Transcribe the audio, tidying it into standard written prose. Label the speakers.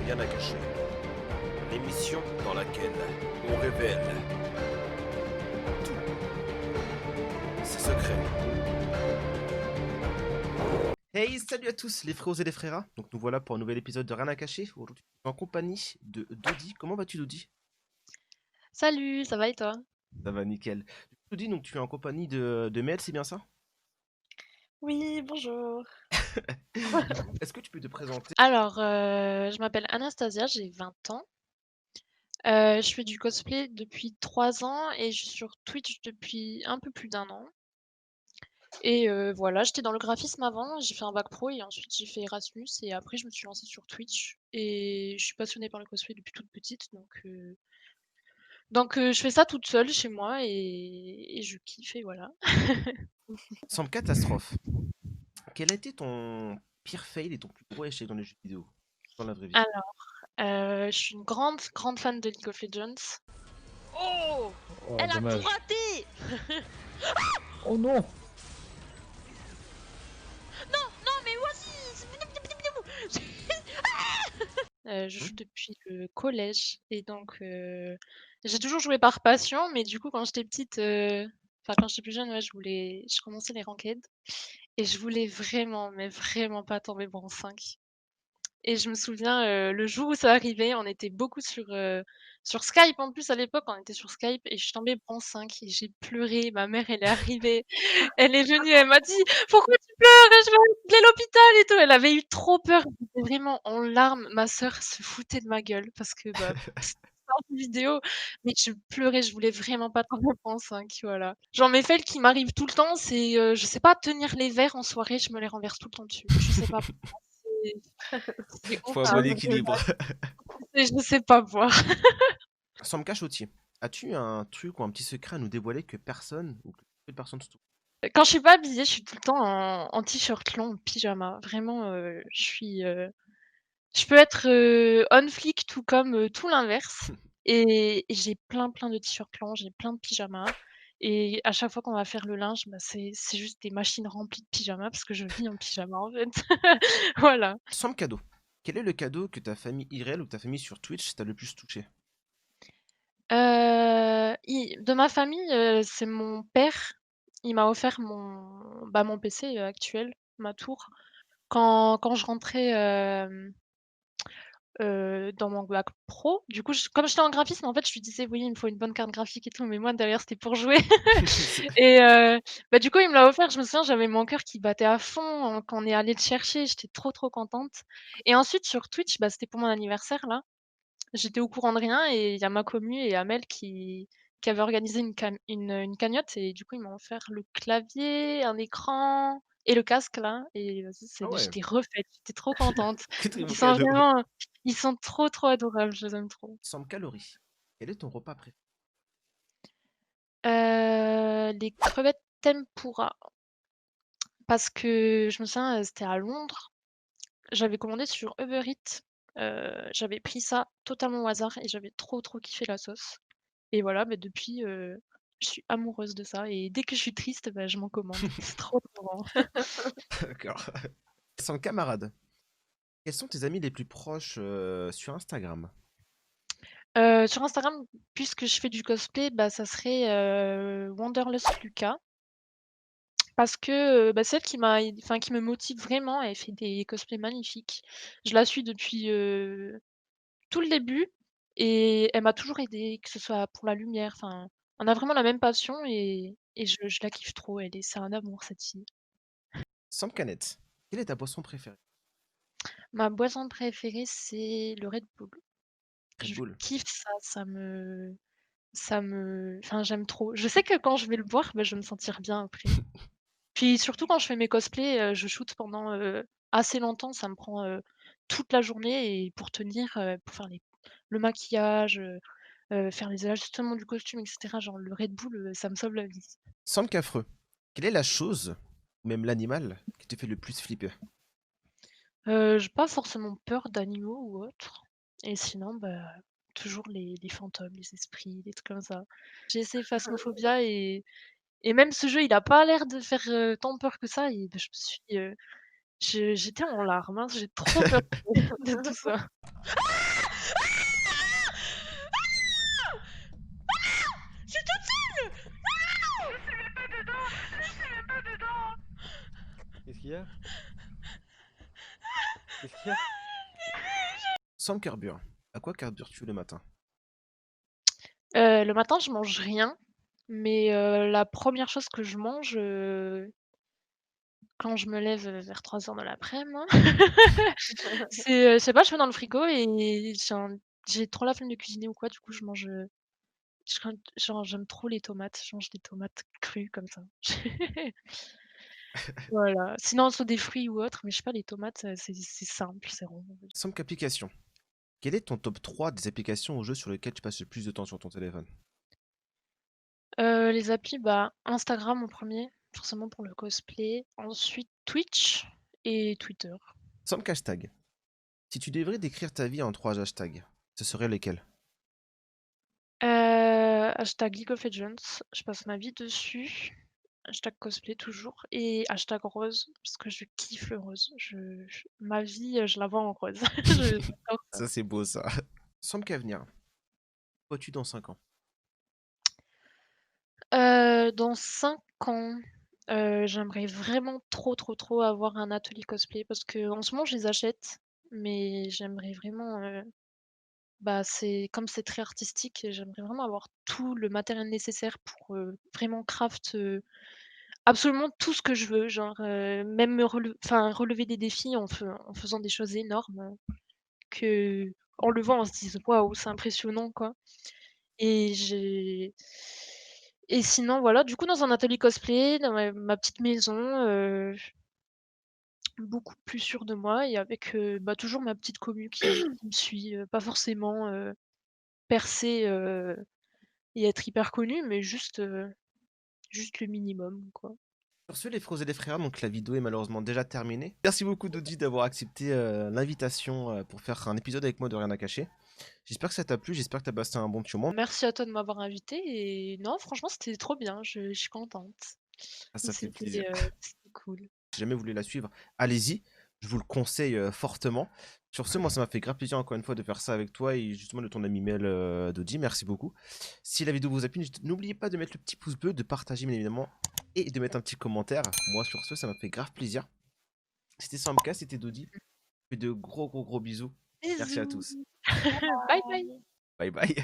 Speaker 1: Rien à cacher. L'émission dans laquelle on révèle tous ses secrets. Hey, salut à tous les frérots et les fréras. Donc nous voilà pour un nouvel épisode de Rien à cacher. Aujourd'hui, en compagnie de Dodi. Comment vas-tu, Dodi?
Speaker 2: Salut, ça va et toi?
Speaker 1: Ça va nickel. Dodi, donc tu es en compagnie de Mel, c'est bien ça?
Speaker 2: Oui, bonjour.
Speaker 1: Du coup, est-ce que tu peux te présenter?
Speaker 2: Alors, je m'appelle Anastasia, j'ai 20 ans. Je fais du cosplay depuis 3 ans et je suis sur Twitch depuis un peu plus d'un an. Et voilà, j'étais dans le graphisme avant, j'ai fait un bac pro et ensuite j'ai fait Erasmus et après je me suis lancée sur Twitch et je suis passionnée par le cosplay depuis toute petite donc je fais ça toute seule chez moi et je kiffe et voilà.
Speaker 1: Semble catastrophe. Quel a été ton pire fail et ton plus gros échec dans les jeux vidéo? Dans la vraie vie.
Speaker 2: Alors, je suis une grande, grande fan de League of Legends. Oh!
Speaker 3: Oh,
Speaker 2: Elle a tout
Speaker 3: dommage.
Speaker 2: raté!
Speaker 3: Oh non!
Speaker 2: Non, mais voici! Je
Speaker 1: Hmm.
Speaker 2: joue depuis le collège et donc j'ai toujours joué par passion, mais du coup quand j'étais petite, enfin quand j'étais plus jeune, ouais, je commençais les ranked et je voulais vraiment, mais vraiment pas tomber bronze 5. Et je me souviens, le jour où ça arrivait, on était beaucoup sur Skype en plus à l'époque, on était sur Skype et je suis tombée bronze 5 et j'ai pleuré. Ma mère, elle est arrivée, elle est venue, elle m'a dit: «Pourquoi tu pleures? Je vais appeler l'hôpital et tout». Elle avait eu trop peur, j'étais vraiment en larmes. Ma sœur se foutait de ma gueule parce que, bah, c'était une vidéo, mais je pleurais, je voulais vraiment pas tomber bronze 5, voilà. Genre mes fails qui m'arrivent tout le temps, c'est, je sais pas tenir les verres en soirée, je me les renverse tout le temps dessus. Je sais pas pourquoi, c'est
Speaker 1: Faut un bon
Speaker 2: honteux,
Speaker 1: équilibre.
Speaker 2: je sais pas boire.
Speaker 1: Sam Cachotier, as-tu un truc ou un petit secret à nous dévoiler que personne ou que peu de personnes se
Speaker 2: Quand je suis pas habillée, je suis tout le temps en t-shirt long, en pyjama. Vraiment, je peux être, on fleek tout comme, tout l'inverse et j'ai plein, plein de t-shirts longs, j'ai plein de pyjamas et à chaque fois qu'on va faire le linge, bah, c'est juste des machines remplies de pyjamas parce que je vis en pyjama, en fait. Voilà.
Speaker 1: Sam cadeau. Quel est le cadeau que ta famille IRL ou ta famille sur Twitch t'a le plus touché?
Speaker 2: I de ma famille, c'est mon père. Il m'a offert mon PC, actuel, ma tour. Quand je rentrais, dans mon bac pro, du coup, comme j'étais en graphisme, en fait, je lui disais: «Oui, il me faut une bonne carte graphique et tout», mais moi derrière, c'était pour jouer
Speaker 1: C'est
Speaker 2: et bah, du coup, il me l'a offert. Je me souviens, j'avais mon cœur qui battait à fond, quand on est allé le chercher. J'étais trop, trop contente et ensuite sur Twitch, bah, c'était pour mon anniversaire là. J'étais au courant de rien et il y a ma commu et Amel qui avaient organisé une cagnotte et du coup, ils m'ont offert le clavier, un écran et le casque là et vas-y,
Speaker 1: ah ouais,
Speaker 2: j'étais refaite, j'étais trop contente.
Speaker 1: quel très
Speaker 2: Ils
Speaker 1: beau
Speaker 2: sont
Speaker 1: cadeau.
Speaker 2: vraiment ils sont trop, trop adorables, je les aime trop.
Speaker 1: Sam calories. Quel est ton repas préféré?
Speaker 2: Les crevettes tempura parce que je me souviens, c'était à Londres. J'avais commandé sur Uber Eats, j'avais pris ça totalement au hasard et j'avais trop, trop kiffé la sauce. Et voilà, bah, depuis, je suis amoureuse de ça et dès que je suis triste, bah, je m'en commande. C'est trop, trop bon.
Speaker 1: D'accord. Sam camarade. Quels sont tes amis les plus proches sur Instagram?
Speaker 2: Sur Instagram, puisque je fais du cosplay, bah, ça serait, Wanderlust Lucas parce que, bah, c'est elle qui me motive vraiment. Elle fait des cosplays magnifiques. Je la suis depuis, tout le début et elle m'a toujours aidée, que ce soit pour la lumière, enfin, on a vraiment la même passion et je la kiffe trop. C'est un amour cette fille.
Speaker 1: Sam canette. Quelle est ta boisson préférée?
Speaker 2: Ma boisson préférée, c'est le Red Bull.
Speaker 1: Red
Speaker 2: Je
Speaker 1: Bull.
Speaker 2: kiffe ça, ça me enfin, j'aime trop. Je sais que quand je vais le boire, bah, je vais me sentir bien après. Puis surtout quand je fais mes cosplays, je shoot pendant, assez longtemps, ça me prend, toute la journée et pour tenir, pour faire le maquillage, faire les ajustements du costume et cetera, genre le Red Bull, ça me sauve la vie.
Speaker 1: Sam Cafreux. Quelle est la chose, ou même l'animal, qui te fait le plus flipper?
Speaker 2: J'ai pas forcément peur d'animaux ou autre et sinon, bah, toujours les fantômes, les esprits, des trucs comme ça. J'ai essayé Phasmophobia et même ce jeu, il a pas l'air de faire, tant peur que ça et bah, j'étais en larmes, hein, j'ai trop peur de tout ça. C'est toute seule.
Speaker 3: Qu'est-ce qu'il y a? Qu'est-ce qu'il y a?
Speaker 1: Sans carbure. À quoi carbures-tu le matin?
Speaker 2: Le matin, je mange rien, mais la première chose que je mange, quand je me lève, vers 3h de l'après-midi, c'est, je sais pas, je vais dans le frigo et j'ai trop la flemme de cuisiner ou quoi, du coup je mange, genre j'aime trop les tomates, je mange des tomates crues comme ça. Voilà, sinon soit des fruits ou autre, mais je sais pas, les tomates, c'est simple, c'est rond.
Speaker 1: Sans application. Quel est ton top 3 des applications ou jeux sur lesquels tu passes le plus de temps sur ton téléphone?
Speaker 2: Les applis, bah, Instagram en premier, forcément pour le cosplay, ensuite Twitch et Twitter.
Speaker 1: Sans hashtag. Si tu devrais décrire ta vie en 3 hashtags, ce seraient lesquels?
Speaker 2: Hashtag League of Legends, je passe ma vie dessus. Hashtag cosplay toujours et hashtag rose, parce que je kiffe le rose. Ma vie, je la vois en rose. J'adore ça.
Speaker 1: Ça, c'est beau, ça. Sans qu'avenir. Vois-tu dans 5 ans?
Speaker 2: Dans 5 ans, j'aimerais vraiment trop avoir un atelier cosplay parce qu'en ce moment je les achète, mais j'aimerais vraiment, bah, c'est très artistique et j'aimerais vraiment avoir tout le matériel nécessaire pour, vraiment craft, absolument tout ce que je veux. Genre, même relever des défis en faisant des choses énormes, qu'en le voit on se dise: «Waouh, c'est impressionnant», quoi. Et j'ai et sinon voilà, du coup dans un atelier cosplay, dans ma petite maison, beaucoup plus sûre de moi et avec, bah, toujours ma petite commu qui me suit, pas forcément, percer, et être hyper connue, mais juste le minimum, quoi.
Speaker 1: Sur ce, les frères et les frères, donc la vidéo est malheureusement déjà terminée. Merci beaucoup Dodi d'avoir accepté l'invitation pour faire un épisode avec moi de Rien à cacher. J'espère que ça t'a plu, j'espère que t'as passé un bon petit moment.
Speaker 2: Merci à toi de m'avoir invitée et non, franchement, c'était trop bien, je suis contente.
Speaker 1: Ah, ça fait plaisir.
Speaker 2: C'était cool.
Speaker 1: Si jamais vous voulez la suivre, allez-y. Je vous le conseille fortement. Sur ce, moi, ça m'a fait grave plaisir encore une fois de faire ça avec toi et justement de ton ami Mel Dodi. Merci beaucoup. Si la vidéo vous a plu, n'oubliez pas de mettre le petit pouce bleu, de partager bien évidemment et de mettre un petit commentaire. Moi, sur ce, ça m'a fait grave plaisir. C'était Samka, c'était Dodi. Je fais de gros bisous. Merci à
Speaker 2: Bisous.
Speaker 1: tous.
Speaker 2: Bye bye.
Speaker 1: Bye bye.